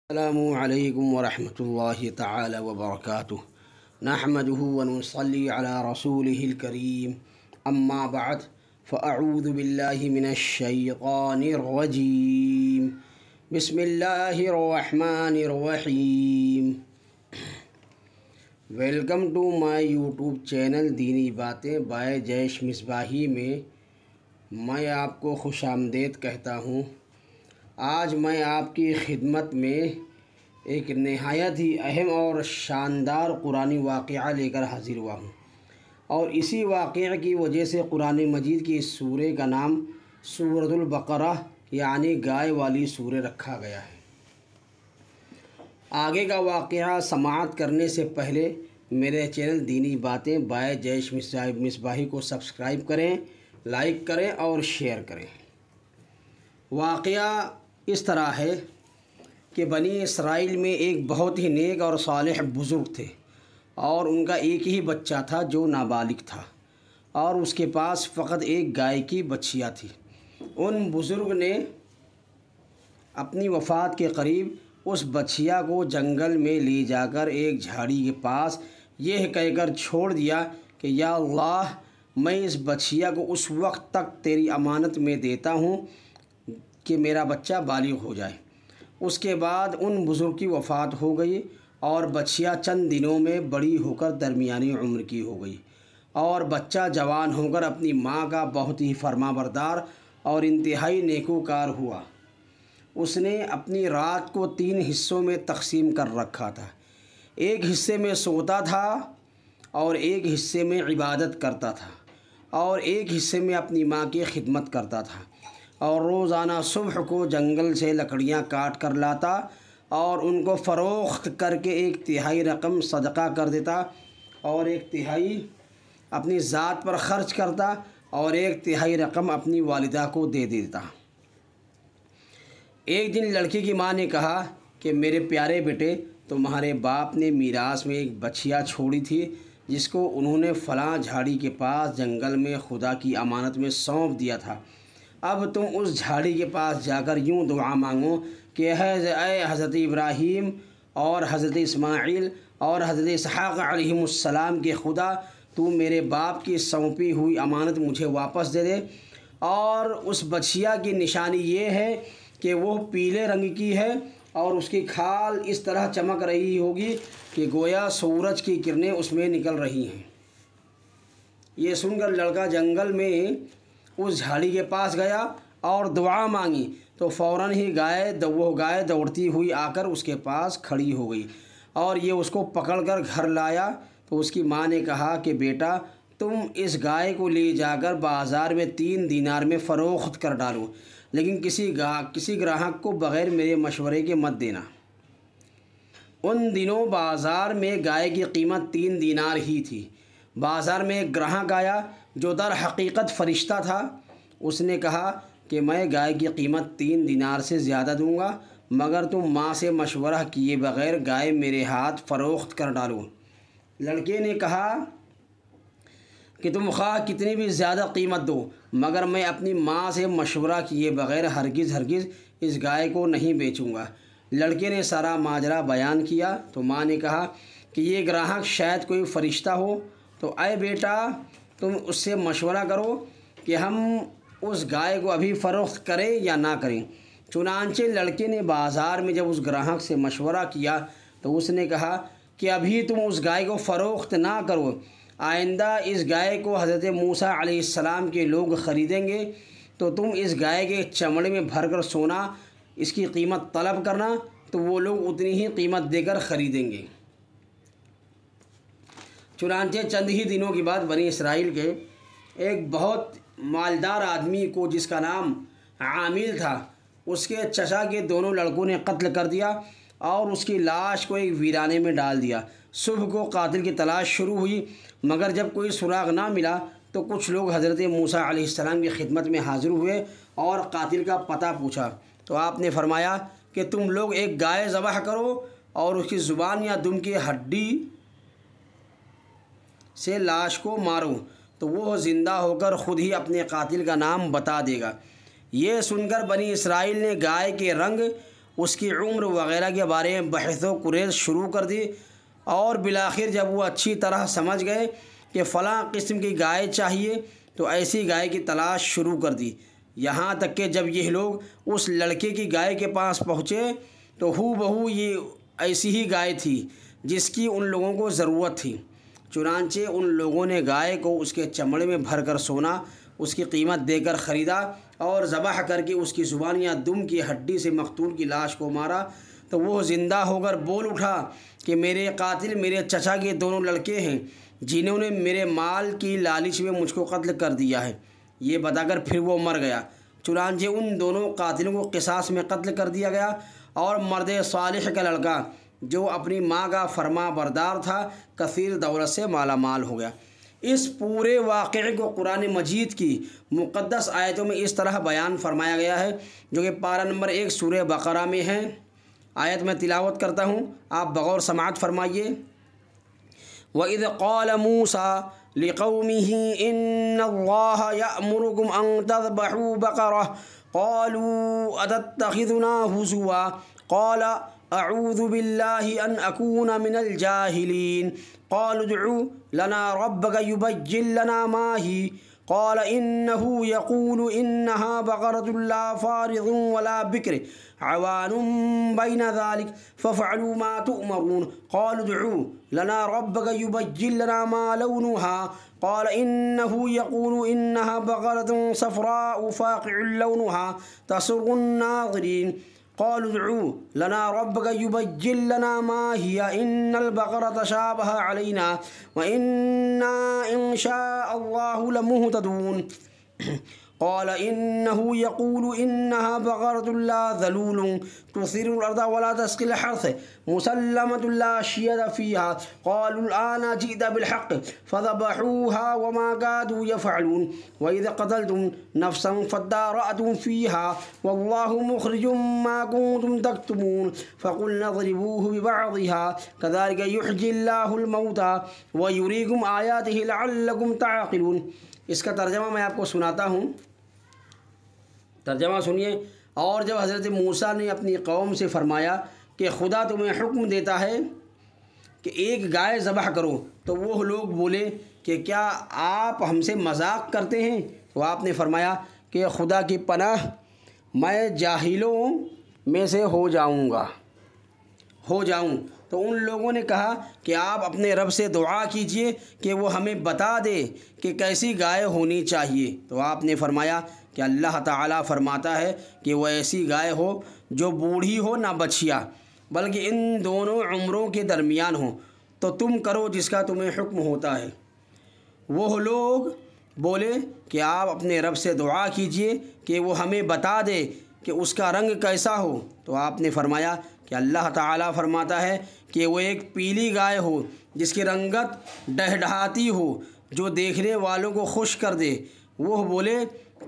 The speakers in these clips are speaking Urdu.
السلام علیکم ورحمۃ اللہ تعالی وبرکاتہ نحمده ونصلی علی رسوله الکریم اما بعد فاعوذ باللہ من الشیطان الرجیم بسم اللہ الرحمن الرحیم۔ Welcome to my YouTube channel Deeni Baatein bye Jaish Misbahi میں میں آپ کو خوش آمدید کہتا ہوں۔ آج میں آپ کی خدمت میں ایک نہایت ہی اہم اور شاندار قرآنی واقعہ لے کر حاضر ہوا ہوں، اور اسی واقعے کی وجہ سے قرآن مجید کی اس سورہ کا نام سورۃ البقرہ یعنی گائے والی سورہ رکھا گیا ہے۔ آگے کا واقعہ سماعت کرنے سے پہلے میرے چینل دینی باتیں بائے جیش مصباحی کو سبسکرائب کریں، لائک کریں اور شیئر کریں۔ واقعہ اس طرح ہے کہ بنی اسرائیل میں ایک بہت ہی نیک اور صالح بزرگ تھے، اور ان کا ایک ہی بچہ تھا جو نابالغ تھا، اور اس کے پاس فقط ایک گائے کی بچھیا تھی۔ ان بزرگ نے اپنی وفات کے قریب اس بچھیا کو جنگل میں لے جا کر ایک جھاڑی کے پاس یہ کہہ کر چھوڑ دیا کہ یا اللہ، میں اس بچھیا کو اس وقت تک تیری امانت میں دیتا ہوں کہ میرا بچہ بالغ ہو جائے۔ اس کے بعد ان بزرگ کی وفات ہو گئی، اور بچھیا چند دنوں میں بڑی ہو کر درمیانی عمر کی ہو گئی، اور بچہ جوان ہو کر اپنی ماں کا بہت ہی فرما بردار اور انتہائی نیکوکار ہوا۔ اس نے اپنی رات کو 3 حصوں میں تقسیم کر رکھا تھا۔ ایک حصے میں سوتا تھا، اور ایک حصے میں عبادت کرتا تھا، اور ایک حصے میں اپنی ماں کی خدمت کرتا تھا، اور روزانہ صبح کو جنگل سے لکڑیاں کاٹ کر لاتا اور ان کو فروخت کر کے 1/3 رقم صدقہ کر دیتا، اور 1/3 اپنی ذات پر خرچ کرتا، اور 1/3 رقم اپنی والدہ کو دے دیتا۔ ایک دن لڑکی کی ماں نے کہا کہ میرے پیارے بیٹے، تمہارے باپ نے میراث میں ایک بچھیا چھوڑی تھی جس کو انہوں نے فلاں جھاڑی کے پاس جنگل میں خدا کی امانت میں سونپ دیا تھا۔ اب تم اس جھاڑی کے پاس جا کر یوں دعا مانگو کہ اے حضرت ابراہیم اور حضرت اسماعیل اور حضرت اسحاق علیہم السلام کے خدا، تو میرے باپ کی سونپی ہوئی امانت مجھے واپس دے دے۔ اور اس بچھیا کی نشانی یہ ہے کہ وہ پیلے رنگ کی ہے، اور اس کی کھال اس طرح چمک رہی ہوگی کہ گویا سورج کی کرنیں اس میں نکل رہی ہیں۔ یہ سن کر لڑکا جنگل میں اس جھاڑی کے پاس گیا اور دعا مانگی، تو فوراً ہی وہ گائے دوڑتی ہوئی آ کر اس کے پاس کھڑی ہو گئی، اور یہ اس کو پکڑ کر گھر لایا۔ تو اس کی ماں نے کہا کہ بیٹا، تم اس گائے کو لے جا کر بازار میں 3 دینار میں فروخت کر ڈالو، لیکن کسی گراہک کو بغیر میرے مشورے کے مت دینا۔ ان دنوں بازار میں گائے کی قیمت 3 دینار ہی تھی۔ بازار میں ایک گراہک آیا جو در حقیقت فرشتہ تھا۔ اس نے کہا کہ میں گائے کی قیمت 3 دینار سے زیادہ دوں گا، مگر تم ماں سے مشورہ کیے بغیر گائے میرے ہاتھ فروخت کر ڈالو۔ لڑکے نے کہا کہ تم خواہ کتنی بھی زیادہ قیمت دو، مگر میں اپنی ماں سے مشورہ کیے بغیر ہرگز اس گائے کو نہیں بیچوں گا۔ لڑکے نے سارا ماجرا بیان کیا تو ماں نے کہا کہ یہ گراہک شاید کوئی فرشتہ ہو، تو اے بیٹا، تم اس سے مشورہ کرو کہ ہم اس گائے کو ابھی فروخت کریں یا نہ کریں۔ چنانچہ لڑکے نے بازار میں جب اس گراہک سے مشورہ کیا تو اس نے کہا کہ ابھی تم اس گائے کو فروخت نہ کرو، آئندہ اس گائے کو حضرت موسیٰ علیہ السلام کے لوگ خریدیں گے، تو تم اس گائے کے چمڑے میں بھر کر سونا، اس کی قیمت طلب کرنا، تو وہ لوگ اتنی ہی قیمت دے کر خریدیں گے۔ چنانچہ چند ہی دنوں کے بعد بنی اسرائیل کے ایک بہت مالدار آدمی کو، جس کا نام عامل تھا، اس کے چچا کے دونوں لڑکوں نے قتل کر دیا اور اس کی لاش کو ایک ویرانے میں ڈال دیا۔ صبح کو قاتل کی تلاش شروع ہوئی، مگر جب کوئی سراغ نہ ملا تو کچھ لوگ حضرت موسیٰ علیہ السلام کی خدمت میں حاضر ہوئے اور قاتل کا پتہ پوچھا، تو آپ نے فرمایا کہ تم لوگ ایک گائے ذبح کرو اور اس کی زبان یا دم کی ہڈی سے لاش کو مارو، تو وہ زندہ ہو کر خود ہی اپنے قاتل کا نام بتا دے گا۔ یہ سن کر بنی اسرائیل نے گائے کے رنگ اس کی عمر وغیرہ کے بارے میں بحث و قریش شروع کر دی، اور بالآخر جب وہ اچھی طرح سمجھ گئے کہ فلاں قسم کی گائے چاہیے تو ایسی گائے کی تلاش شروع کر دی، یہاں تک کہ جب یہ لوگ اس لڑکے کی گائے کے پاس پہنچے تو ہو بہو یہ ایسی ہی گائے تھی جس کی ان لوگوں کو ضرورت تھی۔ چنانچہ ان لوگوں نے گائے کو اس کے چمڑے میں بھر کر سونا اس کی قیمت دے کر خریدا اور ذبح کر کے اس کی زبان یا دم کی ہڈی سے مقتول کی لاش کو مارا تو وہ زندہ ہو کر بول اٹھا کہ میرے قاتل میرے چچا کے دونوں لڑکے ہیں جنہوں نے میرے مال کی لالچ میں مجھ کو قتل کر دیا ہے۔ یہ بتا کر پھر وہ مر گیا۔ چنانچہ ان دونوں قاتلوں کو قصاص میں قتل کر دیا گیا، اور مرد صالح کا لڑکا جو اپنی ماں کا فرما بردار تھا کثیر دولت سے مالا مال ہو گیا۔ اس پورے واقعے کو قرآن مجید کی مقدس آیتوں میں اس طرح بیان فرمایا گیا ہے، جو کہ پارہ نمبر 1 سورہ بقرہ میں ہے۔ آیت میں تلاوت کرتا ہوں، آپ بغور سماعت فرمائیے۔ وَإِذْ قَالَ مُوسَىٰ لِقَوْمِهِ إِنَّ اللَّهَ يَأْمُرُكُمْ أَن تَذْبَحُوا بَقَرَةً قَالُوا أَتَتَّخِذُنَا هُزُوًا قَالَ أَعُوذُ بِاللَّهِ أَنْ أَكُونَ مِنَ الْجَاهِلِينَ قَالُوا ادْعُ لَنَا رَبَّكَ يُبَيِّن لَّنَا مَا هِيَ قال إنه يقول إنها بقرة لا فارض ولا بكر عوان بين ذلك فافعلوا ما تؤمرون قالوا ادعوا لنا ربك يبين لنا ما لونها قال إنه يقول إنها بقرة صفراء فاقع لونها تسر الناظرين قالوا ادعوا لنا ربك يبين لنا ما هي إن البقرة تشابه علينا وإنا إن شاء الله لمهتدون قال إنه يقول إنها بقرة لا ذلول تثير الأرض ولا تسقي الحرث مسلمة لا شية فيها قالوا الآن جئت بالحق فذبحوها وما كادوا يفعلون وإذا قتلتم نفسا فادارأتم فيها والله مخرج ما كنتم تكتمون فقلنا اضربوه ببعضها كذلك يحيي الله الموتى ويريكم آياته لعلكم تعقلون۔ اس کا ترجمہ میں آپ کو سناتا ہوں، ترجمہ سنیے۔ اور جب حضرت موسیٰ نے اپنی قوم سے فرمایا کہ خدا تمہیں حکم دیتا ہے کہ ایک گائے ذبح کرو، تو وہ لوگ بولے کہ کیا آپ ہم سے مذاق کرتے ہیں؟ تو آپ نے فرمایا کہ خدا کی پناہ میں جاہلوں میں سے ہو جاؤں۔ تو ان لوگوں نے کہا کہ آپ اپنے رب سے دعا کیجئے کہ وہ ہمیں بتا دے کہ کیسی گائے ہونی چاہیے۔ تو آپ نے فرمایا کہ اللہ تعالیٰ فرماتا ہے کہ وہ ایسی گائے ہو جو بوڑھی ہو نہ بچھیا، بلکہ ان دونوں عمروں کے درمیان ہو، تو تم کرو جس کا تمہیں حکم ہوتا ہے۔ وہ لوگ بولے کہ آپ اپنے رب سے دعا کیجئے کہ وہ ہمیں بتا دے کہ اس کا رنگ کیسا ہو۔ تو آپ نے فرمایا کہ اللہ تعالیٰ فرماتا ہے کہ وہ ایک پیلی گائے ہو جس کی رنگت ڈہڈہاتی ہو، جو دیکھنے والوں کو خوش کر دے۔ وہ بولے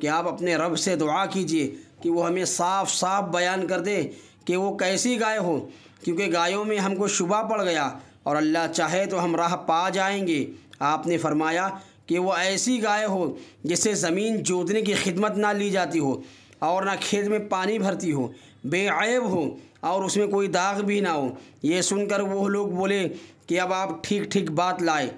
کہ آپ اپنے رب سے دعا کیجئے کہ وہ ہمیں صاف صاف بیان کر دے کہ وہ کیسی گائے ہو، کیونکہ گایوں میں ہم کو شبہ پڑ گیا، اور اللہ چاہے تو ہم راہ پا جائیں گے۔ آپ نے فرمایا کہ وہ ایسی گائے ہو جس سے زمین جوتنے کی خدمت نہ لی جاتی ہو، اور نہ کھیت میں پانی بھرتی ہو، بے عیب ہو، اور اس میں کوئی داغ بھی نہ ہو۔ یہ سن کر وہ لوگ بولے کہ اب آپ ٹھیک ٹھیک بات لائے۔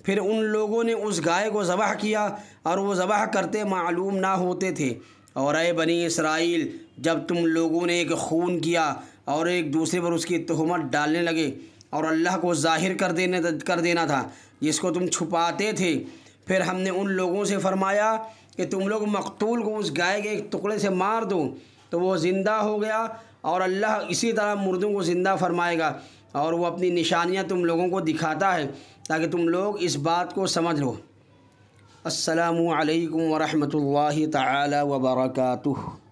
پھر ان لوگوں نے اس گائے کو ذبح کیا، اور وہ ذبح کرتے معلوم نہ ہوتے تھے۔ اور اے بنی اسرائیل، جب تم لوگوں نے ایک خون کیا اور ایک دوسرے پر اس کی تہمت ڈالنے لگے، اور اللہ کو ظاہر کر دینا تھا جس کو تم چھپاتے تھے، پھر ہم نے ان لوگوں سے فرمایا کہ تم لوگ مقتول کو اس گائے کے ایک ٹکڑے سے مار دو، تو وہ زندہ ہو گیا، اور اللہ اسی طرح مردوں کو زندہ فرمائے گا، اور وہ اپنی نشانیاں تم لوگوں کو دکھاتا ہے تاکہ تم لوگ اس بات کو سمجھ لو۔ السلام علیکم ورحمۃ اللہ تعالی وبرکاتہ۔